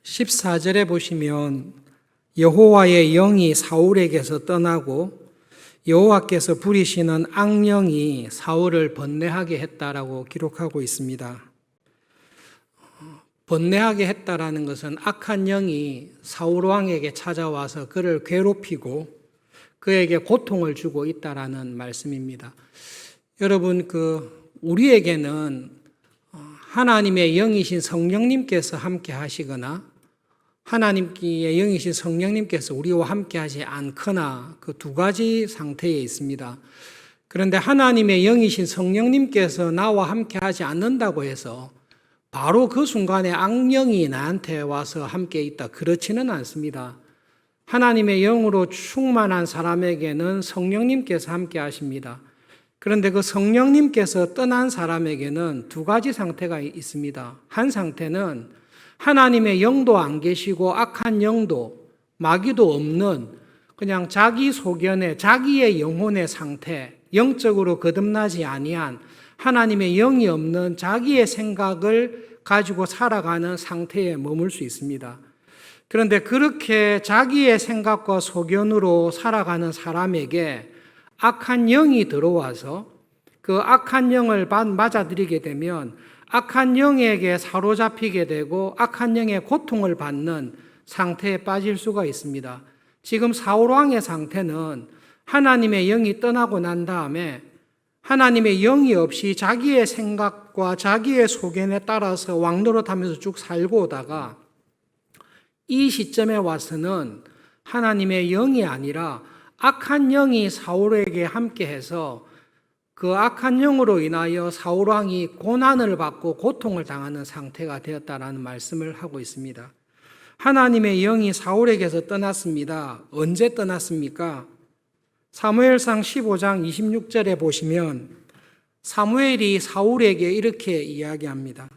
14절에 보시면 여호와의 영이 사울에게서 떠나고 여호와께서 부리시는 악령이 사울을 번뇌하게 했다라고 기록하고 있습니다. 번뇌하게 했다라는 것은 악한 영이 사울 왕에게 찾아와서 그를 괴롭히고 그에게 고통을 주고 있다라는 말씀입니다. 여러분, 우리에게는 하나님의 영이신 성령님께서 함께 하시거나 하나님의 영이신 성령님께서 우리와 함께 하지 않거나 그 두 가지 상태에 있습니다. 그런데 하나님의 영이신 성령님께서 나와 함께 하지 않는다고 해서 바로 그 순간에 악령이 나한테 와서 함께 있다, 그렇지는 않습니다. 하나님의 영으로 충만한 사람에게는 성령님께서 함께 하십니다. 그런데 그 성령님께서 떠난 사람에게는 두 가지 상태가 있습니다. 한 상태는 하나님의 영도 안 계시고 악한 영도 마귀도 없는 그냥 자기 소견의 자기의 영혼의 상태, 영적으로 거듭나지 아니한 하나님의 영이 없는 자기의 생각을 가지고 살아가는 상태에 머물 수 있습니다. 그런데 그렇게 자기의 생각과 소견으로 살아가는 사람에게 악한 영이 들어와서 그 악한 영을 맞아들이게 되면 악한 영에게 사로잡히게 되고 악한 영의 고통을 받는 상태에 빠질 수가 있습니다. 지금 사울 왕의 상태는 하나님의 영이 떠나고 난 다음에 하나님의 영이 없이 자기의 생각과 자기의 소견에 따라서 왕노릇하면서 쭉 살고 오다가 이 시점에 와서는 하나님의 영이 아니라 악한 영이 사울에게 함께해서 그 악한 영으로 인하여 사울 왕이 고난을 받고 고통을 당하는 상태가 되었다라는 말씀을 하고 있습니다. 하나님의 영이 사울에게서 떠났습니다. 언제 떠났습니까? 사무엘상 15장 26절에 보시면 사무엘이 사울에게 이렇게 이야기합니다.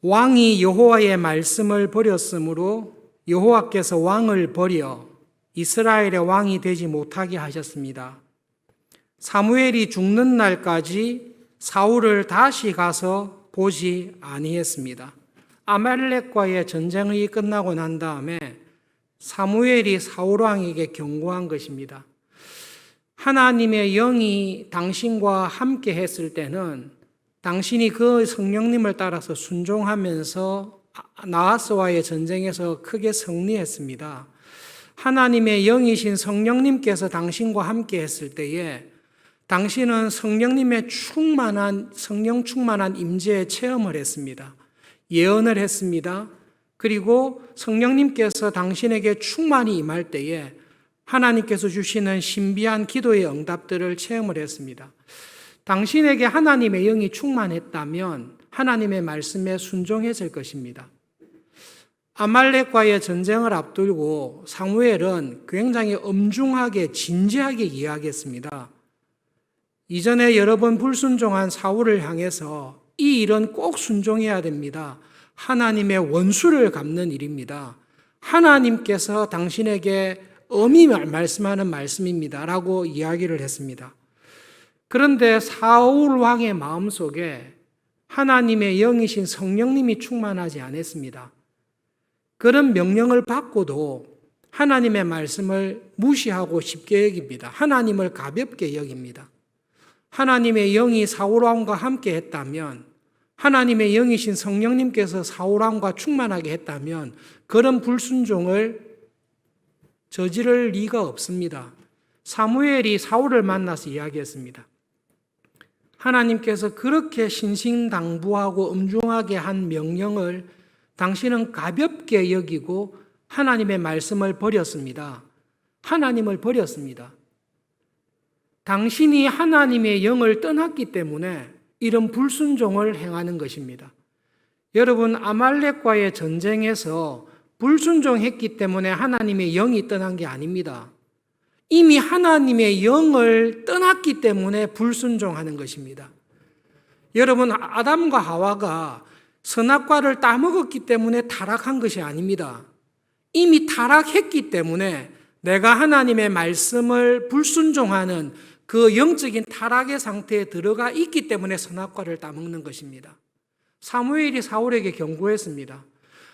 왕이 여호와의 말씀을 버렸으므로 여호와께서 왕을 버려 이스라엘의 왕이 되지 못하게 하셨습니다. 사무엘이 죽는 날까지 사울을 다시 가서 보지 아니했습니다. 아말렉과의 전쟁이 끝나고 난 다음에 사무엘이 사울 왕에게 경고한 것입니다. 하나님의 영이 당신과 함께 했을 때는 당신이 그 성령님을 따라서 순종하면서 나하스와의 전쟁에서 크게 승리했습니다. 하나님의 영이신 성령님께서 당신과 함께 했을 때에 당신은 성령님의 성령 충만한 임재의 체험을 했습니다. 예언을 했습니다. 그리고 성령님께서 당신에게 충만히 임할 때에 하나님께서 주시는 신비한 기도의 응답들을 체험을 했습니다. 당신에게 하나님의 영이 충만했다면 하나님의 말씀에 순종했을 것입니다. 아말렉과의 전쟁을 앞두고 사무엘은 굉장히 엄중하게 진지하게 이야기했습니다. 이전에 여러 번 불순종한 사울을 향해서 이 일은 꼭 순종해야 됩니다. 하나님의 원수를 갚는 일입니다. 하나님께서 당신에게 엄히 말씀하는 말씀입니다. 라고 이야기를 했습니다. 그런데 사울 왕의 마음속에 하나님의 영이신 성령님이 충만하지 않았습니다. 그런 명령을 받고도 하나님의 말씀을 무시하고 쉽게 여깁니다. 하나님을 가볍게 여깁니다. 하나님의 영이 사울 왕과 함께 했다면, 하나님의 영이신 성령님께서 사울 왕과 충만하게 했다면 그런 불순종을 저지를 리가 없습니다. 사무엘이 사울을 만나서 이야기했습니다. 하나님께서 그렇게 신신당부하고 엄중하게 한 명령을 당신은 가볍게 여기고 하나님의 말씀을 버렸습니다. 하나님을 버렸습니다. 당신이 하나님의 영을 떠났기 때문에 이런 불순종을 행하는 것입니다. 여러분, 아말렉과의 전쟁에서 불순종했기 때문에 하나님의 영이 떠난 게 아닙니다. 이미 하나님의 영을 떠났기 때문에 불순종하는 것입니다. 여러분, 아담과 하와가 선악과를 따먹었기 때문에 타락한 것이 아닙니다. 이미 타락했기 때문에 내가 하나님의 말씀을 불순종하는 그 영적인 타락의 상태에 들어가 있기 때문에 선악과를 따먹는 것입니다. 사무엘이 사울에게 경고했습니다.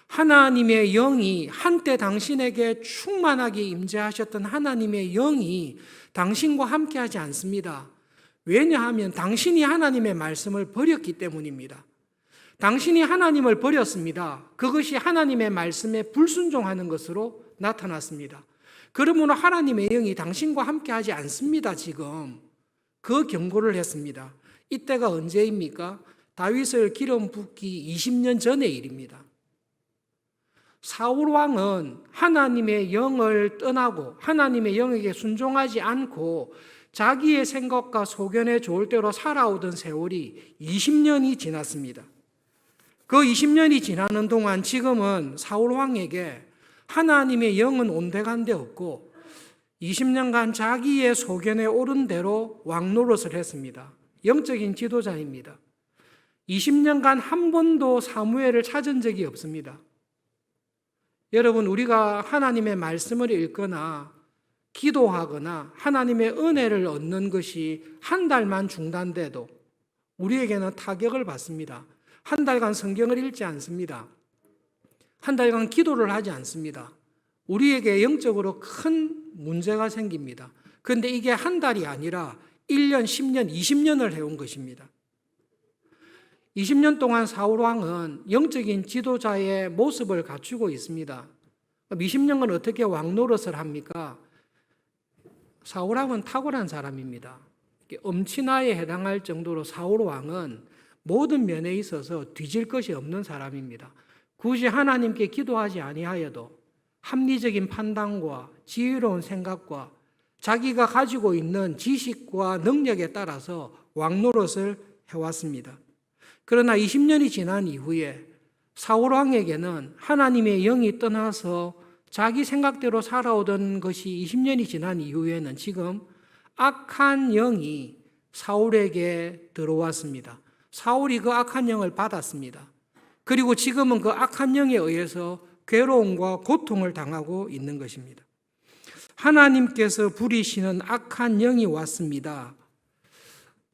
하나님의 영이 한때 당신에게 충만하게 임재하셨던 하나님의 영이 당신과 함께하지 않습니다. 왜냐하면 당신이 하나님의 말씀을 버렸기 때문입니다. 당신이 하나님을 버렸습니다. 그것이 하나님의 말씀에 불순종하는 것으로 나타났습니다. 그러므로 하나님의 영이 당신과 함께하지 않습니다. 지금 그 경고를 했습니다. 이때가 언제입니까? 다윗을 기름 붓기 20년 전의 일입니다. 사울 왕은 하나님의 영을 떠나고 하나님의 영에게 순종하지 않고 자기의 생각과 소견에 좋을 대로 살아오던 세월이 20년이 지났습니다. 그 20년이 지나는 동안 지금은 사울 왕에게 하나님의 영은 온데간데 없고 20년간 자기의 소견에 오른 대로 왕 노릇을 했습니다. 영적인 지도자입니다. 20년간 한 번도 사무엘을 찾은 적이 없습니다. 여러분, 우리가 하나님의 말씀을 읽거나 기도하거나 하나님의 은혜를 얻는 것이 한 달만 중단돼도 우리에게는 타격을 받습니다. 한 달간 성경을 읽지 않습니다. 한 달간 기도를 하지 않습니다. 우리에게 영적으로 큰 문제가 생깁니다. 그런데 이게 한 달이 아니라 1년, 10년, 20년을 해온 것입니다. 20년 동안 사울왕은 영적인 지도자의 모습을 갖추고 있습니다. 20년간 어떻게 왕 노릇을 합니까? 사울왕은 탁월한 사람입니다. 엄친아에 해당할 정도로 사울왕은 모든 면에 있어서 뒤질 것이 없는 사람입니다. 굳이 하나님께 기도하지 아니하여도 합리적인 판단과 지혜로운 생각과 자기가 가지고 있는 지식과 능력에 따라서 왕 노릇을 해왔습니다. 그러나 20년이 지난 이후에 사울왕에게는 하나님의 영이 떠나서 자기 생각대로 살아오던 것이 20년이 지난 이후에는 지금 악한 영이 사울에게 들어왔습니다. 사울이 그 악한 영을 받았습니다. 그리고 지금은 그 악한 영에 의해서 괴로움과 고통을 당하고 있는 것입니다. 하나님께서 부리시는 악한 영이 왔습니다.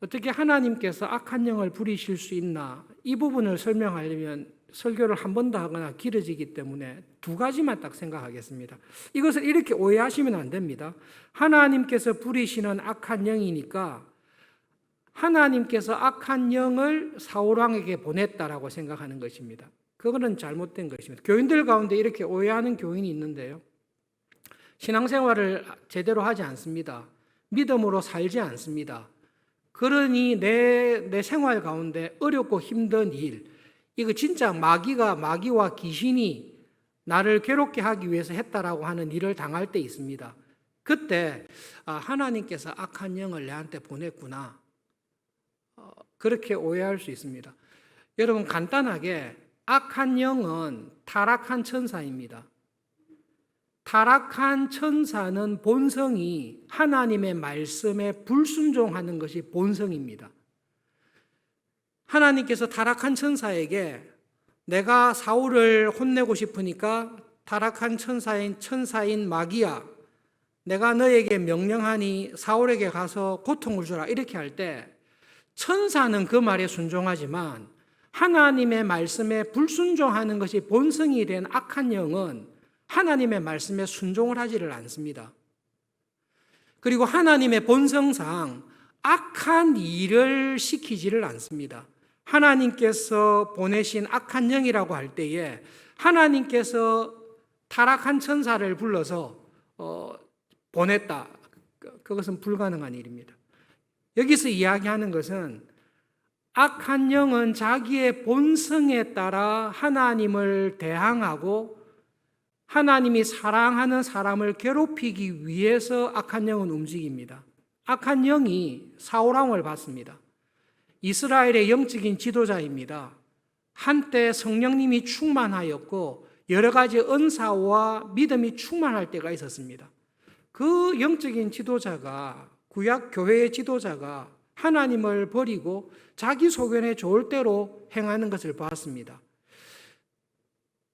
어떻게 하나님께서 악한 영을 부리실 수 있나? 이 부분을 설명하려면 설교를 한 번 더 하거나 길어지기 때문에 두 가지만 딱 생각하겠습니다. 이것을 이렇게 오해하시면 안 됩니다. 하나님께서 부리시는 악한 영이니까 하나님께서 악한 영을 사울왕에게 보냈다라고 생각하는 것입니다. 그거는 잘못된 것입니다. 교인들 가운데 이렇게 오해하는 교인이 있는데요. 신앙생활을 제대로 하지 않습니다. 믿음으로 살지 않습니다. 그러니 내 생활 가운데 어렵고 힘든 일, 이거 진짜 마귀와 귀신이 나를 괴롭게 하기 위해서 했다라고 하는 일을 당할 때 있습니다. 그때 하나님께서 악한 영을 내한테 보냈구나. 그렇게 오해할 수 있습니다. 여러분, 간단하게 악한 영은 타락한 천사입니다. 타락한 천사는 본성이 하나님의 말씀에 불순종하는 것이 본성입니다. 하나님께서 타락한 천사에게 내가 사울을 혼내고 싶으니까 타락한 천사인 마귀야, 내가 너에게 명령하니 사울에게 가서 고통을 주라, 이렇게 할 때 천사는 그 말에 순종하지만 하나님의 말씀에 불순종하는 것이 본성이 된 악한 영은 하나님의 말씀에 순종을 하지를 않습니다. 그리고 하나님의 본성상 악한 일을 시키지를 않습니다. 하나님께서 보내신 악한 영이라고 할 때에 하나님께서 타락한 천사를 불러서 보냈다. 그것은 불가능한 일입니다. 여기서 이야기하는 것은 악한 영은 자기의 본성에 따라 하나님을 대항하고 하나님이 사랑하는 사람을 괴롭히기 위해서 악한 영은 움직입니다. 악한 영이 사울왕을 봤습니다. 이스라엘의 영적인 지도자입니다. 한때 성령님이 충만하였고 여러 가지 은사와 믿음이 충만할 때가 있었습니다. 그 영적인 지도자가, 구약 교회의 지도자가 하나님을 버리고 자기 소견에 좋을 대로 행하는 것을 보았습니다.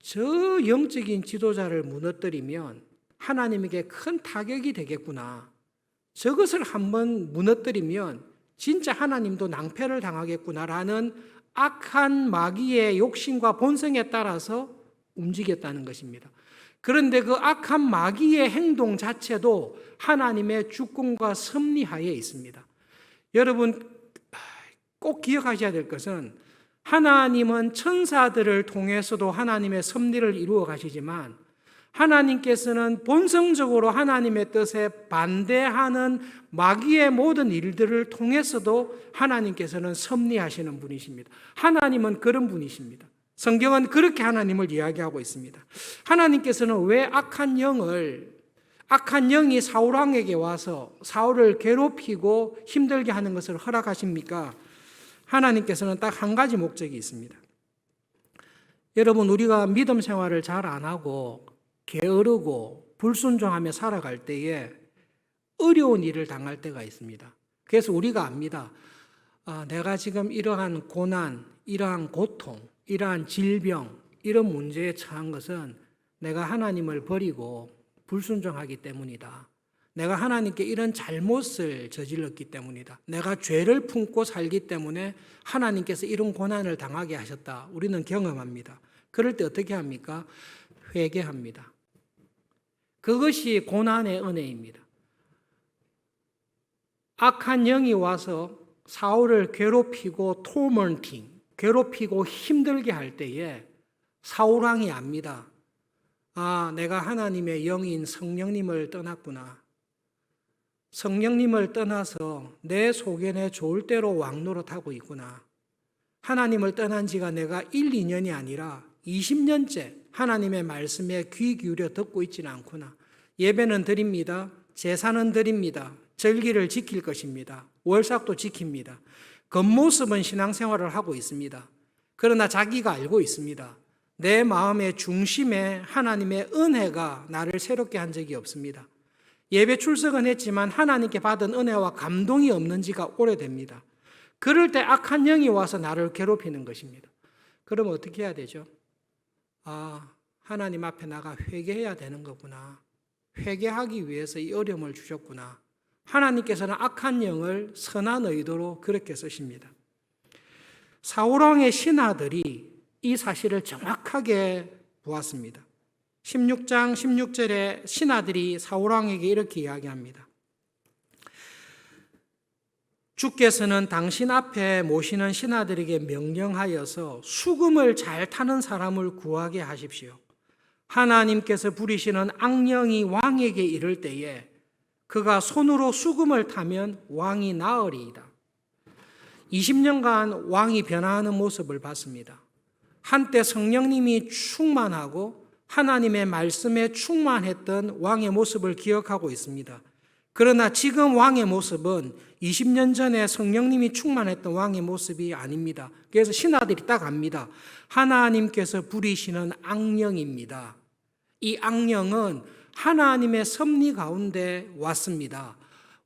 저 영적인 지도자를 무너뜨리면 하나님에게 큰 타격이 되겠구나. 저것을 한번 무너뜨리면 진짜 하나님도 낭패를 당하겠구나라는 악한 마귀의 욕심과 본성에 따라서 움직였다는 것입니다. 그런데 그 악한 마귀의 행동 자체도 하나님의 주권과 섭리하에 있습니다. 여러분 꼭 기억하셔야 될 것은 하나님은 천사들을 통해서도 하나님의 섭리를 이루어 가시지만 하나님께서는 본성적으로 하나님의 뜻에 반대하는 마귀의 모든 일들을 통해서도 하나님께서는 섭리하시는 분이십니다. 하나님은 그런 분이십니다. 성경은 그렇게 하나님을 이야기하고 있습니다. 하나님께서는 왜 악한 영이 사울 왕에게 와서 사울을 괴롭히고 힘들게 하는 것을 허락하십니까? 하나님께서는 딱 한 가지 목적이 있습니다. 여러분, 우리가 믿음 생활을 잘 안 하고 게으르고 불순종하며 살아갈 때에 어려운 일을 당할 때가 있습니다. 그래서 우리가 압니다. 내가 지금 이러한 고난, 이러한 고통, 이러한 질병, 이런 문제에 처한 것은 내가 하나님을 버리고 불순종하기 때문이다. 내가 하나님께 이런 잘못을 저질렀기 때문이다. 내가 죄를 품고 살기 때문에 하나님께서 이런 고난을 당하게 하셨다. 우리는 경험합니다. 그럴 때 어떻게 합니까? 회개합니다. 그것이 고난의 은혜입니다. 악한 영이 와서 사울을 괴롭히고 토먼팅, 괴롭히고 힘들게 할 때에 사울 왕이 압니다. 내가 하나님의 영인 성령님을 떠났구나. 성령님을 떠나서 내 소견에 좋을 대로 왕노릇하고 있구나. 하나님을 떠난 지가 내가 1, 2년이 아니라 20년째 하나님의 말씀에 귀 기울여 듣고 있지는 않구나. 예배는 드립니다. 제사는 드립니다. 절기를 지킬 것입니다. 월삭도 지킵니다. 겉모습은 신앙생활을 하고 있습니다. 그러나 자기가 알고 있습니다. 내 마음의 중심에 하나님의 은혜가 나를 새롭게 한 적이 없습니다. 예배 출석은 했지만 하나님께 받은 은혜와 감동이 없는 지가 오래됩니다. 그럴 때 악한 영이 와서 나를 괴롭히는 것입니다. 그럼 어떻게 해야 되죠? 하나님 앞에 나가 회개해야 되는 거구나. 회개하기 위해서 이 어려움을 주셨구나. 하나님께서는 악한 영을 선한 의도로 그렇게 쓰십니다. 사울왕의 신하들이 이 사실을 정확하게 보았습니다. 16장 16절에 신하들이 사울왕에게 이렇게 이야기합니다. 주께서는 당신 앞에 모시는 신하들에게 명령하여서 수금을 잘 타는 사람을 구하게 하십시오. 하나님께서 부리시는 악령이 왕에게 이를 때에 그가 손으로 수금을 타면 왕이 나으리이다. 20년간 왕이 변화하는 모습을 봤습니다. 한때 성령님이 충만하고 하나님의 말씀에 충만했던 왕의 모습을 기억하고 있습니다. 그러나 지금 왕의 모습은 20년 전에 성령님이 충만했던 왕의 모습이 아닙니다. 그래서 신하들이 딱 압니다. 하나님께서 부리시는 악령입니다. 이 악령은 하나님의 섭리 가운데 왔습니다.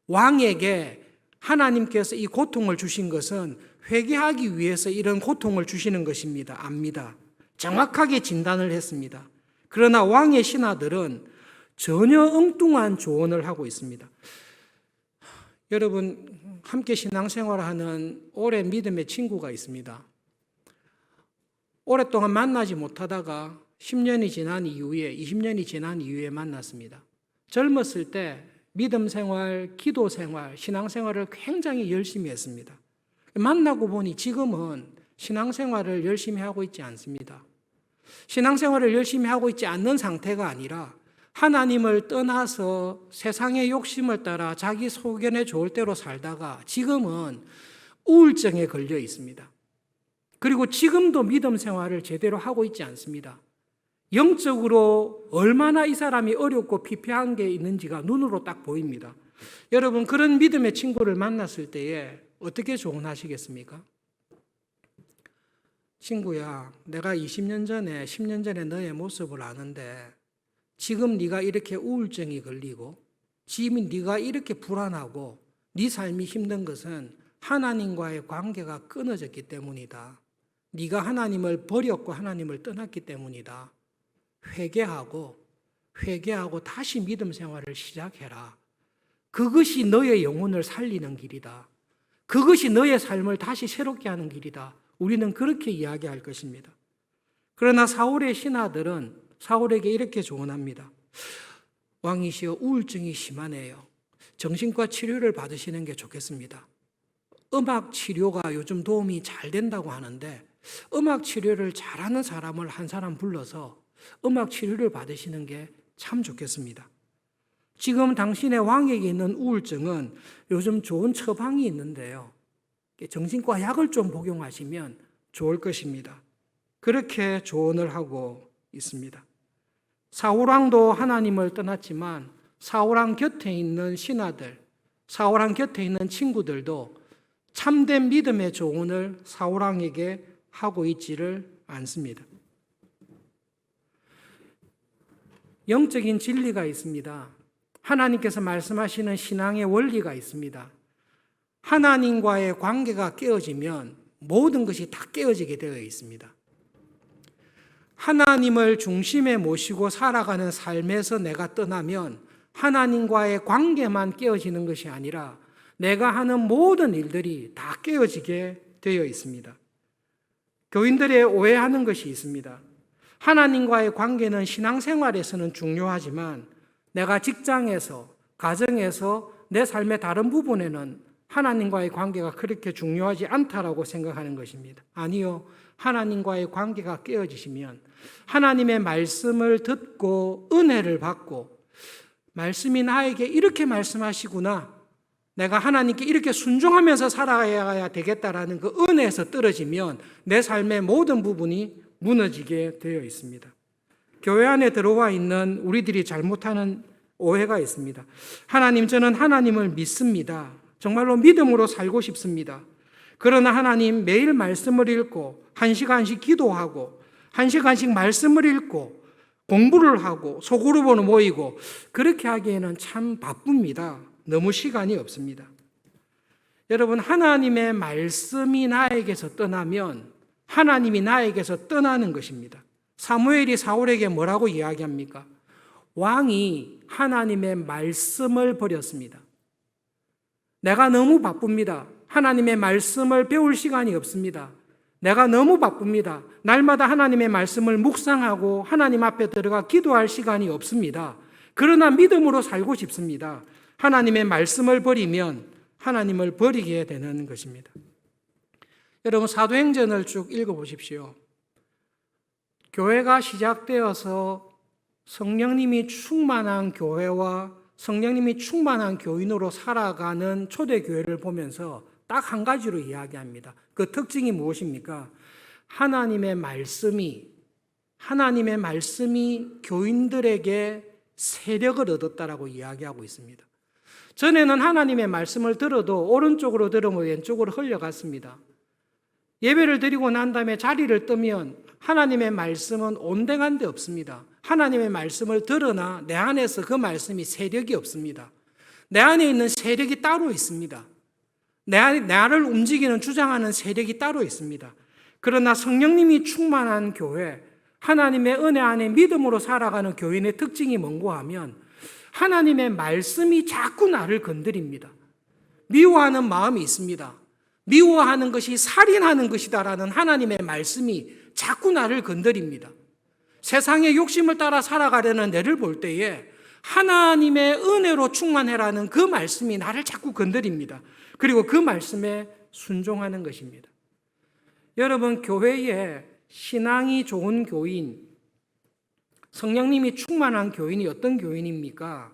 왕에게 하나님께서 이 고통을 주신 것은 회개하기 위해서 이런 고통을 주시는 것입니다. 압니다. 정확하게 진단을 했습니다. 그러나 왕의 신하들은 전혀 엉뚱한 조언을 하고 있습니다. 여러분, 함께 신앙생활을 하는 오랜 믿음의 친구가 있습니다. 오랫동안 만나지 못하다가 10년이 지난 이후에, 20년이 지난 이후에 만났습니다. 젊었을 때 믿음 생활, 기도 생활, 신앙 생활을 굉장히 열심히 했습니다. 만나고 보니 지금은 신앙 생활을 열심히 하고 있지 않습니다. 신앙 생활을 열심히 하고 있지 않는 상태가 아니라 하나님을 떠나서 세상의 욕심을 따라 자기 소견에 좋을 대로 살다가 지금은 우울증에 걸려 있습니다. 그리고 지금도 믿음 생활을 제대로 하고 있지 않습니다. 영적으로 얼마나 이 사람이 어렵고 피폐한 게 있는지가 눈으로 딱 보입니다. 여러분, 그런 믿음의 친구를 만났을 때에 어떻게 조언하시겠습니까? 친구야, 내가 20년 전에, 10년 전에 너의 모습을 아는데 지금 네가 이렇게 우울증이 걸리고 지금 네가 이렇게 불안하고 네 삶이 힘든 것은 하나님과의 관계가 끊어졌기 때문이다. 네가 하나님을 버렸고 하나님을 떠났기 때문이다. 회개하고 다시 믿음 생활을 시작해라. 그것이 너의 영혼을 살리는 길이다. 그것이 너의 삶을 다시 새롭게 하는 길이다. 우리는 그렇게 이야기할 것입니다. 그러나 사울의 신하들은 사울에게 이렇게 조언합니다. 왕이시여, 우울증이 심하네요. 정신과 치료를 받으시는 게 좋겠습니다. 음악 치료가 요즘 도움이 잘 된다고 하는데 음악 치료를 잘하는 사람을 한 사람 불러서 음악 치료를 받으시는 게 참 좋겠습니다. 지금 당신의 왕에게 있는 우울증은 요즘 좋은 처방이 있는데요. 정신과 약을 좀 복용하시면 좋을 것입니다. 그렇게 조언을 하고 있습니다. 사울왕도 하나님을 떠났지만 사울왕 곁에 있는 신하들, 사울왕 곁에 있는 친구들도 참된 믿음의 조언을 사울왕에게 하고 있지를 않습니다. 영적인 진리가 있습니다. 하나님께서 말씀하시는 신앙의 원리가 있습니다. 하나님과의 관계가 깨어지면 모든 것이 다 깨어지게 되어 있습니다. 하나님을 중심에 모시고 살아가는 삶에서 내가 떠나면 하나님과의 관계만 깨어지는 것이 아니라 내가 하는 모든 일들이 다 깨어지게 되어 있습니다. 교인들의 오해하는 것이 있습니다. 하나님과의 관계는 신앙생활에서는 중요하지만 내가 직장에서, 가정에서, 내 삶의 다른 부분에는 하나님과의 관계가 그렇게 중요하지 않다라고 생각하는 것입니다. 아니요. 하나님과의 관계가 깨어지시면 하나님의 말씀을 듣고 은혜를 받고 말씀이 나에게 이렇게 말씀하시구나, 내가 하나님께 이렇게 순종하면서 살아가야 되겠다라는 그 은혜에서 떨어지면 내 삶의 모든 부분이 무너지게 되어 있습니다. 교회 안에 들어와 있는 우리들이 잘못하는 오해가 있습니다. 하나님, 저는 하나님을 믿습니다. 정말로 믿음으로 살고 싶습니다. 그러나 하나님, 매일 말씀을 읽고 1시간씩 기도하고 1시간씩 말씀을 읽고 공부를 하고 소그룹으로 모이고 그렇게 하기에는 참 바쁩니다. 너무 시간이 없습니다. 여러분, 하나님의 말씀이 나에게서 떠나면 하나님이 나에게서 떠나는 것입니다. 사무엘이 사울에게 뭐라고 이야기합니까? 왕이 하나님의 말씀을 버렸습니다. 내가 너무 바쁩니다. 하나님의 말씀을 배울 시간이 없습니다. 내가 너무 바쁩니다. 날마다 하나님의 말씀을 묵상하고 하나님 앞에 들어가 기도할 시간이 없습니다. 그러나 믿음으로 살고 싶습니다. 하나님의 말씀을 버리면 하나님을 버리게 되는 것입니다. 여러분, 사도행전을 쭉 읽어보십시오. 교회가 시작되어서 성령님이 충만한 교회와 성령님이 충만한 교인으로 살아가는 초대교회를 보면서 딱 한 가지로 이야기합니다. 그 특징이 무엇입니까? 하나님의 말씀이 교인들에게 세력을 얻었다라고 이야기하고 있습니다. 전에는 하나님의 말씀을 들어도 오른쪽으로 들으면 왼쪽으로 흘려갔습니다. 예배를 드리고 난 다음에 자리를 뜨면 하나님의 말씀은 온데간데 없습니다. 하나님의 말씀을 들으나 내 안에서 그 말씀이 세력이 없습니다. 내 안에 있는 세력이 따로 있습니다. 나를 움직이는, 주장하는 세력이 따로 있습니다. 그러나 성령님이 충만한 교회, 하나님의 은혜 안에 믿음으로 살아가는 교인의 특징이 뭔고 하면 하나님의 말씀이 자꾸 나를 건드립니다. 미워하는 마음이 있습니다. 미워하는 것이 살인하는 것이다라는 하나님의 말씀이 자꾸 나를 건드립니다. 세상의 욕심을 따라 살아가려는 내를 볼 때에 하나님의 은혜로 충만해라는 그 말씀이 나를 자꾸 건드립니다. 그리고 그 말씀에 순종하는 것입니다. 여러분, 교회에 신앙이 좋은 교인, 성령님이 충만한 교인이 어떤 교인입니까?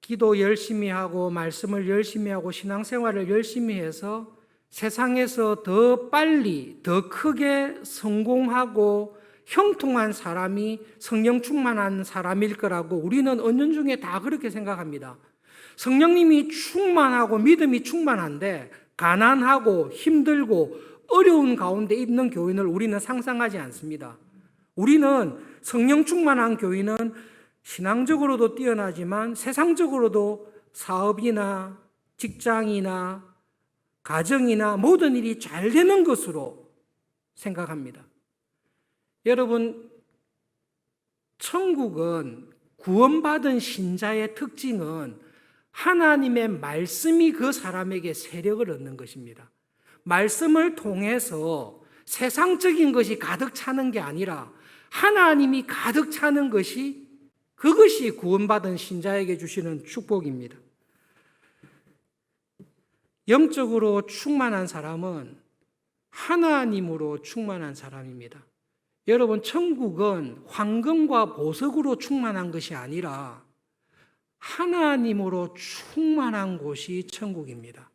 기도 열심히 하고 말씀을 열심히 하고 신앙생활을 열심히 해서 세상에서 더 빨리 더 크게 성공하고 형통한 사람이 성령 충만한 사람일 거라고 우리는 은연중에 다 그렇게 생각합니다. 성령님이 충만하고 믿음이 충만한데 가난하고 힘들고 어려운 가운데 있는 교인을 우리는 상상하지 않습니다. 우리는 성령 충만한 교인은 신앙적으로도 뛰어나지만 세상적으로도 사업이나 직장이나 가정이나 모든 일이 잘 되는 것으로 생각합니다. 여러분, 천국은 구원받은 신자의 특징은 하나님의 말씀이 그 사람에게 세력을 얻는 것입니다. 말씀을 통해서 세상적인 것이 가득 차는 게 아니라 하나님이 가득 차는 것이, 그것이 구원받은 신자에게 주시는 축복입니다. 영적으로 충만한 사람은 하나님으로 충만한 사람입니다. 여러분, 천국은 황금과 보석으로 충만한 것이 아니라 하나님으로 충만한 곳이 천국입니다.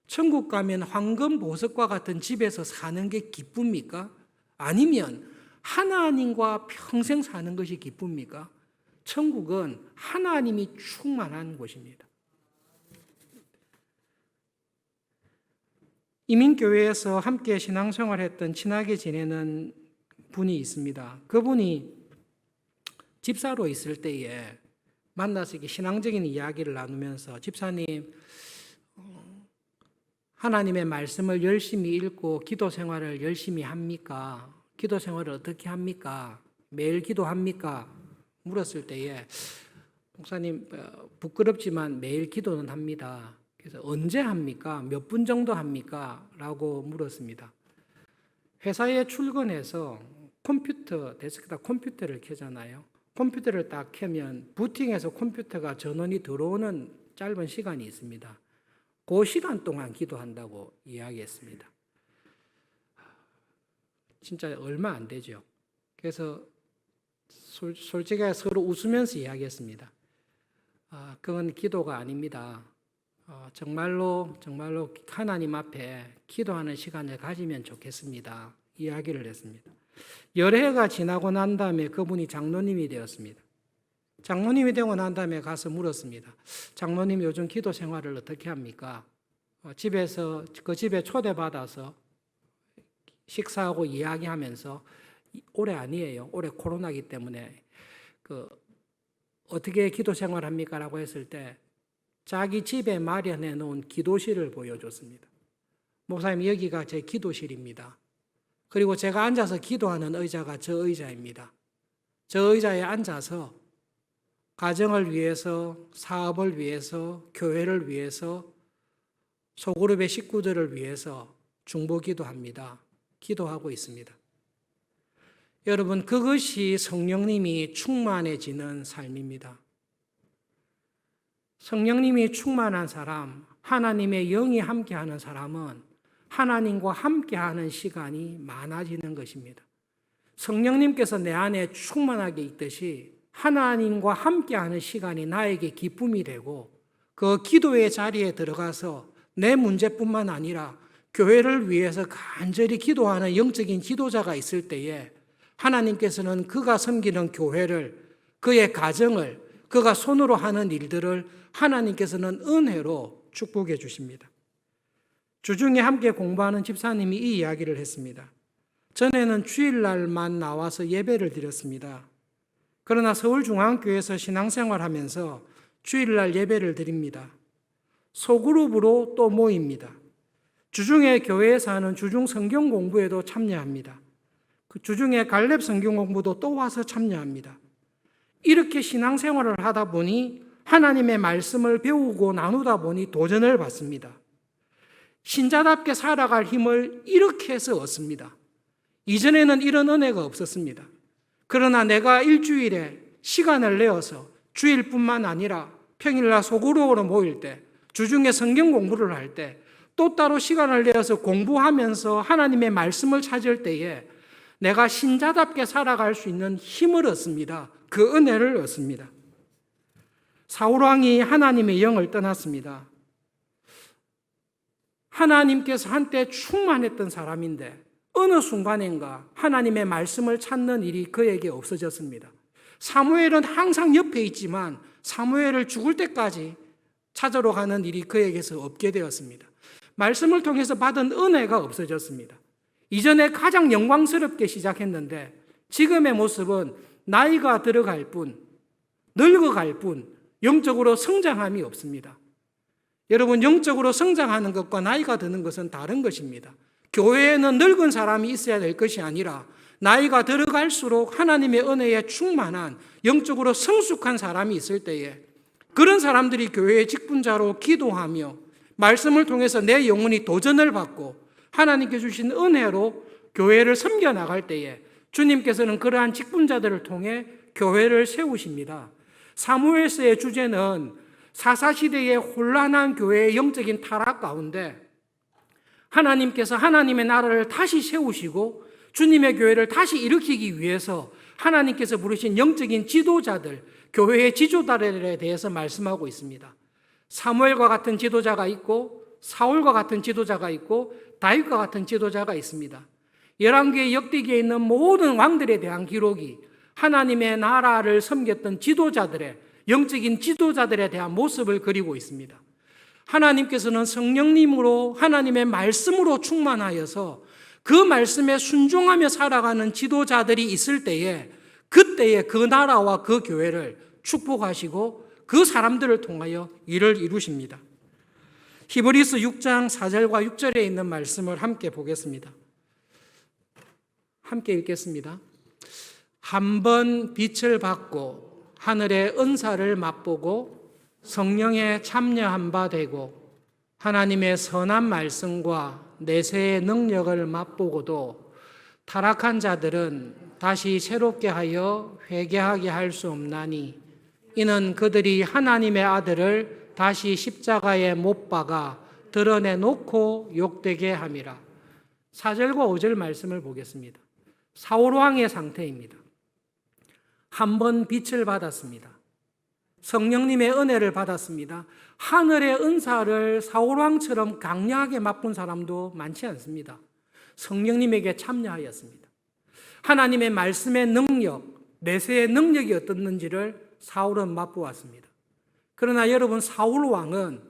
천국 가면 황금, 보석과 같은 집에서 사는 게 기쁩니까? 아니면 하나님과 평생 사는 것이 기쁩니까? 천국은 하나님이 충만한 곳입니다. 이민교회에서 함께 신앙생활했던 친하게 지내는 분이 있습니다. 그분이 집사로 있을 때에 만나서 이렇게 신앙적인 이야기를 나누면서, 집사님, 하나님의 말씀을 열심히 읽고 기도 생활을 열심히 합니까? 기도 생활을 어떻게 합니까? 매일 기도합니까? 물었을 때에, 목사님, 부끄럽지만 매일 기도는 합니다. 그래서 언제 합니까? 몇 분 정도 합니까? 라고 물었습니다. 회사에 출근해서 컴퓨터, 데스크탑 컴퓨터를 켜잖아요. 컴퓨터를 딱 켜면 부팅해서 컴퓨터가 전원이 들어오는 짧은 시간이 있습니다. 그 시간 동안 기도한다고 이야기했습니다. 진짜 얼마 안 되죠. 그래서 솔직하게 서로 웃으면서 이야기했습니다. 그건 기도가 아닙니다. 정말로 하나님 앞에 기도하는 시간을 가지면 좋겠습니다. 이야기를 했습니다. 열해가 지나고 난 다음에 그분이 장로님이 되었습니다. 장로님이 되고 난 다음에 가서 물었습니다. 장로님, 요즘 기도 생활을 어떻게 합니까? 집에서 그 집에 초대받아서 식사하고 이야기하면서, 올해 아니에요. 올해 코로나기 때문에 어떻게 기도 생활합니까? 라고 했을 때 자기 집에 마련해 놓은 기도실을 보여줬습니다. 목사님, 여기가 제 기도실입니다. 그리고 제가 앉아서 기도하는 의자가 저 의자입니다. 저 의자에 앉아서 가정을 위해서, 사업을 위해서, 교회를 위해서, 소그룹의 식구들을 위해서 중보 기도합니다. 기도하고 있습니다. 여러분, 그것이 성령님이 충만해지는 삶입니다. 성령님이 충만한 사람, 하나님의 영이 함께하는 사람은 하나님과 함께하는 시간이 많아지는 것입니다. 성령님께서 내 안에 충만하게 있듯이 하나님과 함께하는 시간이 나에게 기쁨이 되고, 그 기도의 자리에 들어가서 내 문제뿐만 아니라 교회를 위해서 간절히 기도하는 영적인 지도자가 있을 때에 하나님께서는 그가 섬기는 교회를, 그의 가정을, 그가 손으로 하는 일들을 하나님께서는 은혜로 축복해 주십니다. 주중에 함께 공부하는 집사님이 이 이야기를 했습니다. 전에는 주일날만 나와서 예배를 드렸습니다. 그러나 서울중앙교회에서 신앙생활하면서 주일날 예배를 드립니다. 소그룹으로 또 모입니다. 주중에 교회에서 하는 주중 성경 공부에도 참여합니다. 그 주중에 갈렙 성경 공부도 또 와서 참여합니다. 이렇게 신앙생활을 하다 보니, 하나님의 말씀을 배우고 나누다 보니 도전을 받습니다. 신자답게 살아갈 힘을 이렇게 해서 얻습니다. 이전에는 이런 은혜가 없었습니다. 그러나 내가 일주일에 시간을 내어서 주일뿐만 아니라 평일날 소그룹으로 모일 때, 주중에 성경 공부를 할 때, 또 따로 시간을 내어서 공부하면서 하나님의 말씀을 찾을 때에 내가 신자답게 살아갈 수 있는 힘을 얻습니다. 그 은혜를 얻습니다. 사울왕이 하나님의 영을 떠났습니다. 하나님께서 한때 충만했던 사람인데 어느 순간인가 하나님의 말씀을 찾는 일이 그에게 없어졌습니다. 사무엘은 항상 옆에 있지만 사무엘을 죽을 때까지 찾으러 가는 일이 그에게서 없게 되었습니다. 말씀을 통해서 받은 은혜가 없어졌습니다. 이전에 가장 영광스럽게 시작했는데 지금의 모습은 나이가 들어갈 뿐, 늙어갈 뿐, 영적으로 성장함이 없습니다. 여러분, 영적으로 성장하는 것과 나이가 드는 것은 다른 것입니다. 교회에는 늙은 사람이 있어야 될 것이 아니라 나이가 들어갈수록 하나님의 은혜에 충만한 영적으로 성숙한 사람이 있을 때에 그런 사람들이 교회의 직분자로 기도하며 말씀을 통해서 내 영혼이 도전을 받고 하나님께 주신 은혜로 교회를 섬겨 나갈 때에 주님께서는 그러한 직분자들을 통해 교회를 세우십니다. 사무엘서의 주제는 사사시대의 혼란한 교회의 영적인 타락 가운데 하나님께서 하나님의 나라를 다시 세우시고 주님의 교회를 다시 일으키기 위해서 하나님께서 부르신 영적인 지도자들, 교회의 지도자들에 대해서 말씀하고 있습니다. 사무엘과 같은 지도자가 있고 사울과 같은 지도자가 있고 다윗과 같은 지도자가 있습니다. 열왕기의 역대기에 있는 모든 왕들에 대한 기록이 하나님의 나라를 섬겼던 지도자들의 영적인 지도자들에 대한 모습을 그리고 있습니다. 하나님께서는 성령님으로 하나님의 말씀으로 충만하여서 그 말씀에 순종하며 살아가는 지도자들이 있을 때에 그때에 그 나라와 그 교회를 축복하시고 그 사람들을 통하여 일을 이루십니다. 히브리서 6장 4절과 6절에 있는 말씀을 함께 보겠습니다. 함께 읽겠습니다. 한 번 빛을 받고 하늘의 은사를 맛보고 성령에 참여한 바 되고 하나님의 선한 말씀과 내세의 능력을 맛보고도 타락한 자들은 다시 새롭게 하여 회개하게 할 수 없나니 이는 그들이 하나님의 아들을 다시 십자가에 못 박아 드러내놓고 욕되게 함이라. 4절과 5절 말씀을 보겠습니다. 사울 왕의 상태입니다. 한 번 빛을 받았습니다. 성령님의 은혜를 받았습니다. 하늘의 은사를 사울 왕처럼 강력하게 맛본 사람도 많지 않습니다. 성령님에게 참여하였습니다. 하나님의 말씀의 능력, 내세의 능력이 어떻는지를 사울은 맛보았습니다. 그러나 여러분, 사울 왕은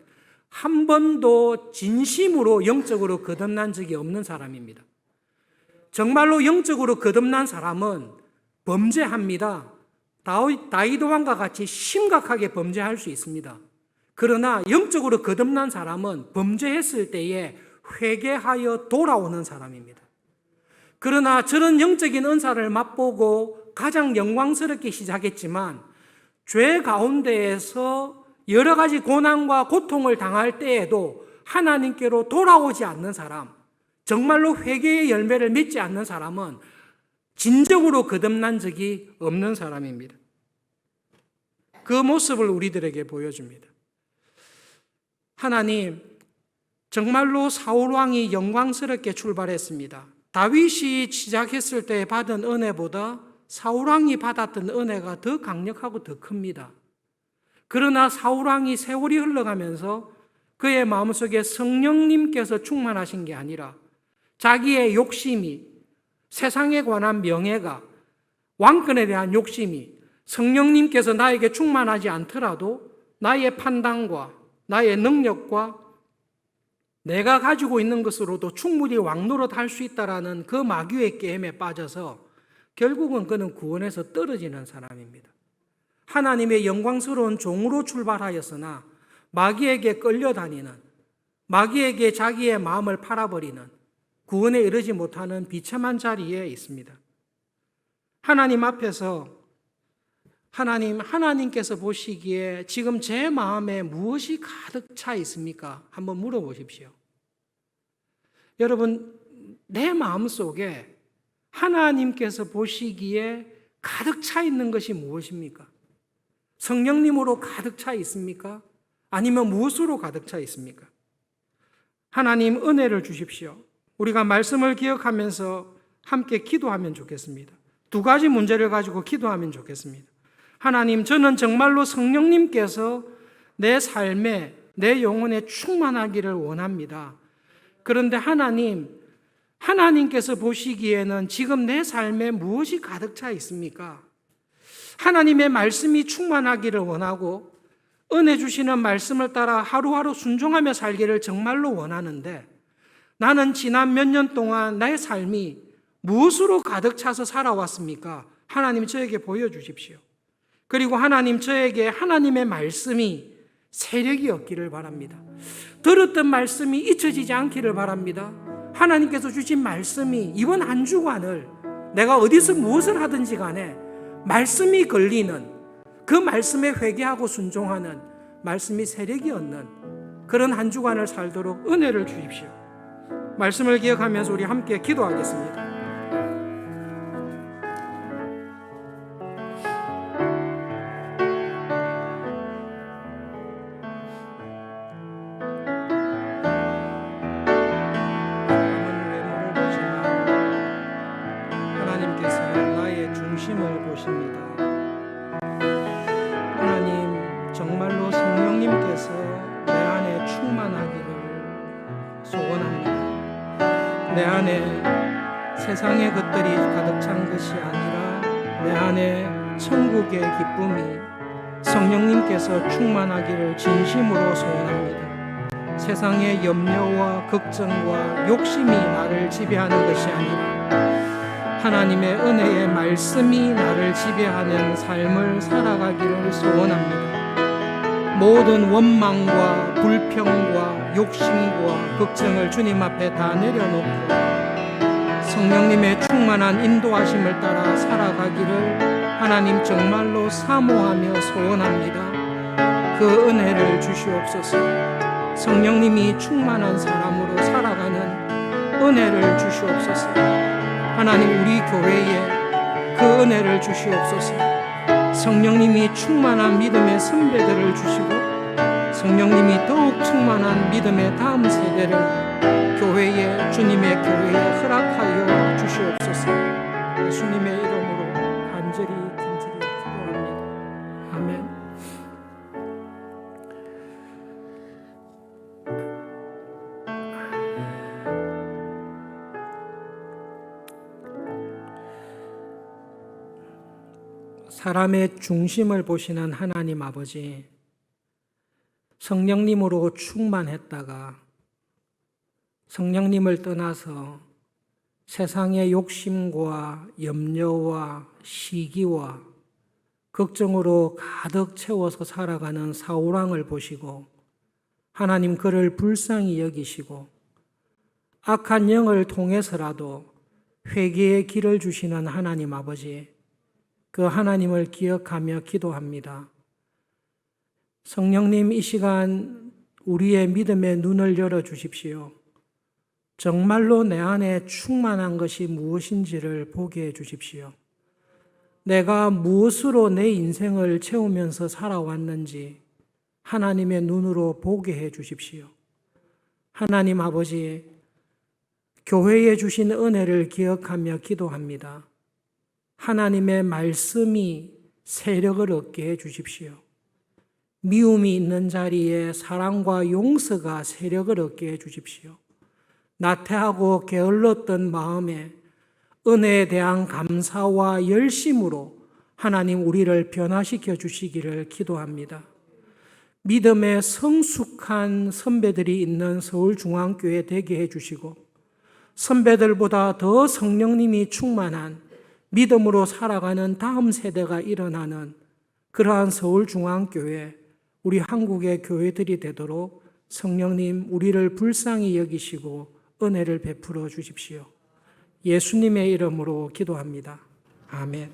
한 번도 진심으로 영적으로 거듭난 적이 없는 사람입니다. 정말로 영적으로 거듭난 사람은 범죄합니다. 다윗 왕과 같이 심각하게 범죄할 수 있습니다. 그러나 영적으로 거듭난 사람은 범죄했을 때에 회개하여 돌아오는 사람입니다. 그러나 저런 영적인 은사를 맛보고 가장 영광스럽게 시작했지만 죄 가운데에서 여러 가지 고난과 고통을 당할 때에도 하나님께로 돌아오지 않는 사람, 정말로 회개의 열매를 맺지 않는 사람은 진정으로 거듭난 적이 없는 사람입니다. 그 모습을 우리들에게 보여줍니다. 하나님, 정말로 사울 왕이 영광스럽게 출발했습니다. 다윗이 시작했을 때 받은 은혜보다 사울 왕이 받았던 은혜가 더 강력하고 더 큽니다. 그러나 사울 왕이 세월이 흘러가면서 그의 마음속에 성령님께서 충만하신 게 아니라 자기의 욕심이, 세상에 관한 명예가, 왕권에 대한 욕심이 성령님께서 나에게 충만하지 않더라도 나의 판단과 나의 능력과 내가 가지고 있는 것으로도 충분히 왕노릇 할 수 있다라는 그 마귀의 게임에 빠져서 결국은 그는 구원에서 떨어지는 사람입니다. 하나님의 영광스러운 종으로 출발하였으나 마귀에게 끌려다니는, 마귀에게 자기의 마음을 팔아버리는, 구원에 이르지 못하는 비참한 자리에 있습니다. 하나님 앞에서 하나님께서 보시기에 지금 제 마음에 무엇이 가득 차 있습니까? 한번 물어보십시오. 여러분, 내 마음 속에 하나님께서 보시기에 가득 차 있는 것이 무엇입니까? 성령님으로 가득 차 있습니까? 아니면 무엇으로 가득 차 있습니까? 하나님 은혜를 주십시오. 우리가 말씀을 기억하면서 함께 기도하면 좋겠습니다. 두 가지 문제를 가지고 기도하면 좋겠습니다. 하나님, 저는 정말로 성령님께서 내 삶에, 내 영혼에 충만하기를 원합니다. 그런데 하나님께서 보시기에는 지금 내 삶에 무엇이 가득 차 있습니까? 하나님의 말씀이 충만하기를 원하고 은혜 주시는 말씀을 따라 하루하루 순종하며 살기를 정말로 원하는데 나는 지난 몇 년 동안 나의 삶이 무엇으로 가득 차서 살아왔습니까? 하나님 저에게 보여주십시오. 그리고 하나님 저에게 하나님의 말씀이 세력이 없기를 바랍니다. 들었던 말씀이 잊혀지지 않기를 바랍니다. 하나님께서 주신 말씀이 이번 한 주간을 내가 어디서 무엇을 하든지 간에 말씀이 걸리는, 그 말씀에 회개하고 순종하는, 말씀이 세력이 얻는 그런 한 주간을 살도록 은혜를 주십시오. 말씀을 기억하면서 우리 함께 기도하겠습니다. 하나님께서는 나의 중심을 보십니다. 하나님, 정말로 성령님께서 내 안에 충만하기를 소원합니다. 내 안에 세상의 것들이 가득 찬 것이 아니라 내 안에 천국의 기쁨이 성령님께서 충만하기를 진심으로 소원합니다. 세상의 염려와 걱정과 욕심이 나를 지배하는 것이 아니라 하나님의 은혜의 말씀이 나를 지배하는 삶을 살아가기를 소원합니다. 모든 원망과 불평과 욕심과 걱정을 주님 앞에 다 내려놓고 성령님의 충만한 인도하심을 따라 살아가기를 하나님 정말로 사모하며 소원합니다. 그 은혜를 주시옵소서. 성령님이 충만한 사람으로 살아가는 은혜를 주시옵소서. 하나님, 우리 교회에 그 은혜를 주시옵소서. 성령님이 충만한 믿음의 선배들을 주시고 성령님이 더욱 충만한 믿음의 다음 세대를 교회에, 주님의 교회에 허락하여 주시옵소서. 예수님의 이름으로 간절히 기도합니다. 아멘. 사람의 중심을 보시는 하나님 아버지, 성령님으로 충만했다가 성령님을 떠나서 세상의 욕심과 염려와 시기와 걱정으로 가득 채워서 살아가는 사울왕을 보시고 하나님 그를 불쌍히 여기시고 악한 영을 통해서라도 회개의 길을 주시는 하나님 아버지, 그 하나님을 기억하며 기도합니다. 성령님, 이 시간 우리의 믿음의 눈을 열어주십시오. 정말로 내 안에 충만한 것이 무엇인지를 보게 해주십시오. 내가 무엇으로 내 인생을 채우면서 살아왔는지 하나님의 눈으로 보게 해주십시오. 하나님 아버지, 교회에 주신 은혜를 기억하며 기도합니다. 하나님의 말씀이 세력을 얻게 해주십시오. 미움이 있는 자리에 사랑과 용서가 세력을 얻게 해주십시오. 나태하고 게을렀던 마음에 은혜에 대한 감사와 열심으로 하나님 우리를 변화시켜 주시기를 기도합니다. 믿음의 성숙한 선배들이 있는 서울중앙교회 되게 해주시고 선배들보다 더 성령님이 충만한 믿음으로 살아가는 다음 세대가 일어나는 그러한 서울중앙교회, 우리 한국의 교회들이 되도록 성령님 우리를 불쌍히 여기시고 은혜를 베풀어 주십시오. 예수님의 이름으로 기도합니다. 아멘.